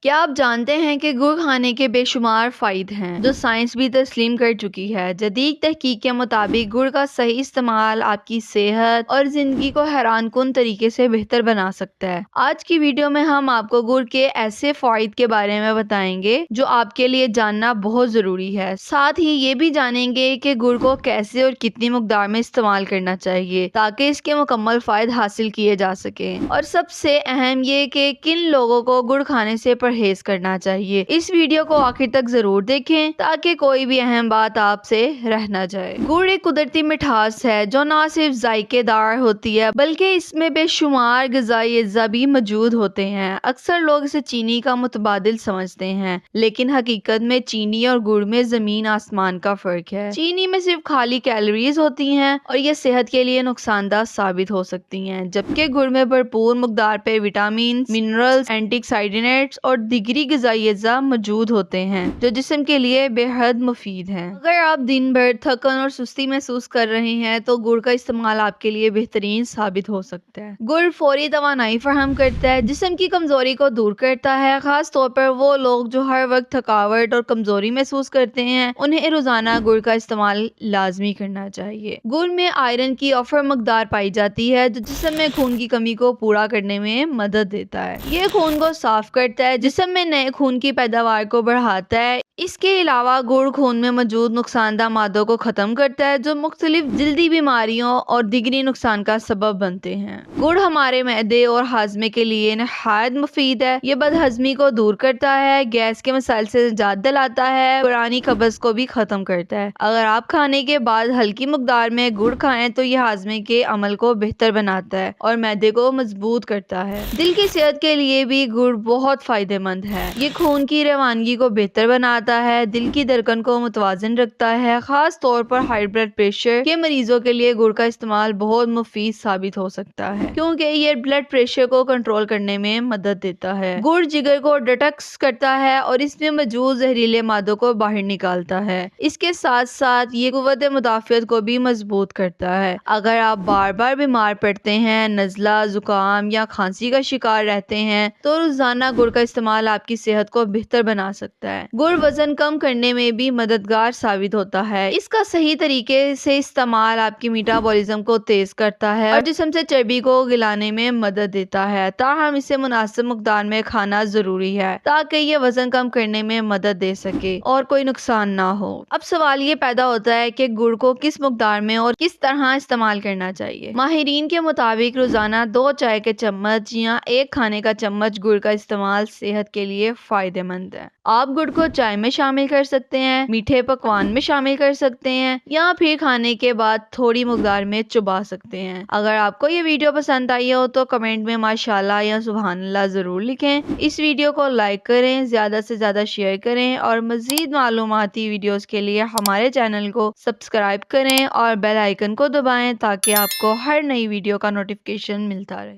کیا آپ جانتے ہیں کہ گڑ کھانے کے بے شمار فوائد ہیں جو سائنس بھی تسلیم کر چکی ہے۔ جدید تحقیق کے مطابق گڑ کا صحیح استعمال آپ کی صحت اور زندگی کو حیران کن طریقے سے بہتر بنا سکتا ہے۔ آج کی ویڈیو میں ہم آپ کو گڑ کے ایسے فوائد کے بارے میں بتائیں گے جو آپ کے لیے جاننا بہت ضروری ہے۔ ساتھ ہی یہ بھی جانیں گے کہ گڑ کو کیسے اور کتنی مقدار میں استعمال کرنا چاہیے تاکہ اس کے مکمل فوائد حاصل کیے جا سکیں، اور سب سے اہم یہ کہ کن لوگوں کو گڑ کھانے سے پرہیز کرنا چاہیے۔ اس ویڈیو کو آخر تک ضرور دیکھیں تاکہ کوئی بھی اہم بات آپ سے رہ نہ جائے۔ گڑ ایک قدرتی مٹھاس ہے جو نہ صرف ذائقے دار ہوتی ہے بلکہ اس میں بے شمار غذائی اجزاء بھی موجود ہوتے ہیں۔ اکثر لوگ اسے چینی کا متبادل سمجھتے ہیں، لیکن حقیقت میں چینی اور گڑ میں زمین آسمان کا فرق ہے۔ چینی میں صرف خالی کیلوریز ہوتی ہیں اور یہ صحت کے لیے نقصان دہ ثابت ہو سکتی ہیں، جبکہ گڑ میں بھرپور مقدار پہ وٹامنز، منرلز، اینٹی آکسیڈنٹس اور دیگری غذائی اجزاء موجود ہوتے ہیں جو جسم کے لیے بے حد مفید ہیں۔ اگر آپ دن بھر تھکن اور سستی محسوس کر رہے ہیں تو گڑ کا استعمال آپ کے لیے بہترین ثابت ہو سکتا ہے۔ گڑ فوری توانائی فراہم کرتا ہے، جسم کی کمزوری کو دور کرتا ہے۔ خاص طور پر وہ لوگ جو ہر وقت تھکاوٹ اور کمزوری محسوس کرتے ہیں انہیں روزانہ گڑ کا استعمال لازمی کرنا چاہیے۔ گڑ میں آئرن کی اوفر مقدار پائی جاتی ہے جو جسم میں خون کی کمی کو پورا کرنے میں مدد دیتا ہے۔ یہ خون کو صاف کرتا ہے، جسم میں نئے خون کی پیداوار کو بڑھاتا ہے۔ اس کے علاوہ گڑ خون میں موجود نقصان دہ مادوں کو ختم کرتا ہے جو مختلف جلدی بیماریوں اور دیگری نقصان کا سبب بنتے ہیں۔ گڑ ہمارے معدے اور ہاضمے کے لیے نہایت مفید ہے۔ یہ بد ہضمی کو دور کرتا ہے، گیس کے مسائل سے نجات دلاتا ہے، پرانی قبض کو بھی ختم کرتا ہے۔ اگر آپ کھانے کے بعد ہلکی مقدار میں گڑ کھائیں تو یہ ہاضمے کے عمل کو بہتر بناتا ہے اور معدے کو مضبوط کرتا ہے۔ دل کی صحت کے لیے بھی گڑ بہت فائدہ مند ہے۔ یہ خون کی روانگی کو بہتر بناتا ہے، دل کی دھڑکن کو متوازن رکھتا ہے۔ خاص طور پر ہائی بلڈ پریشر کے مریضوں کے لیے گڑ کا استعمال بہت مفید ثابت ہو سکتا ہے کیونکہ یہ بلڈ پریشر کو کنٹرول کرنے میں مدد دیتا ہے۔ گڑ جگر کو ڈیٹاکس کرتا ہے اور اس میں موجود زہریلے مادوں کو باہر نکالتا ہے۔ اس کے ساتھ ساتھ یہ قوت مدافعت کو بھی مضبوط کرتا ہے۔ اگر آپ بار بار بیمار پڑتے ہیں، نزلہ، زکام یا کھانسی کا شکار رہتے ہیں تو روزانہ گڑ کا استعمال آپ کی صحت کو بہتر بنا سکتا ہے۔ گڑ وزن کم کرنے میں بھی مددگار ثابت ہوتا ہے۔ اس کا صحیح طریقے سے استعمال آپ کی میٹابولزم کو تیز کرتا ہے اور جسم سے چربی کو گلانے میں مدد دیتا ہے۔ تاہم اسے مناسب مقدار میں کھانا ضروری ہے تاکہ یہ وزن کم کرنے میں مدد دے سکے اور کوئی نقصان نہ ہو۔ اب سوال یہ پیدا ہوتا ہے کہ گڑ کو کس مقدار میں اور کس طرح استعمال کرنا چاہیے۔ ماہرین کے مطابق روزانہ 2 چائے کے چمچ یا 1 کھانے کا چمچ گڑ کا استعمال صحت کے لیے فائدہ مند ہے۔ آپ گڑ کو چائے میں شامل کر سکتے ہیں، میٹھے پکوان میں شامل کر سکتے ہیں یا پھر کھانے کے بعد تھوڑی مقدار میں چبا سکتے ہیں۔ اگر آپ کو یہ ویڈیو پسند آئی ہو تو کمنٹ میں ماشاءاللہ یا سبحان اللہ ضرور لکھیں۔ اس ویڈیو کو لائک کریں، زیادہ سے زیادہ شیئر کریں اور مزید معلوماتی ویڈیوز کے لیے ہمارے چینل کو سبسکرائب کریں اور بیل آئیکن کو دبائیں تاکہ آپ کو ہر نئی ویڈیو کا نوٹیفیکیشن ملتا رہے۔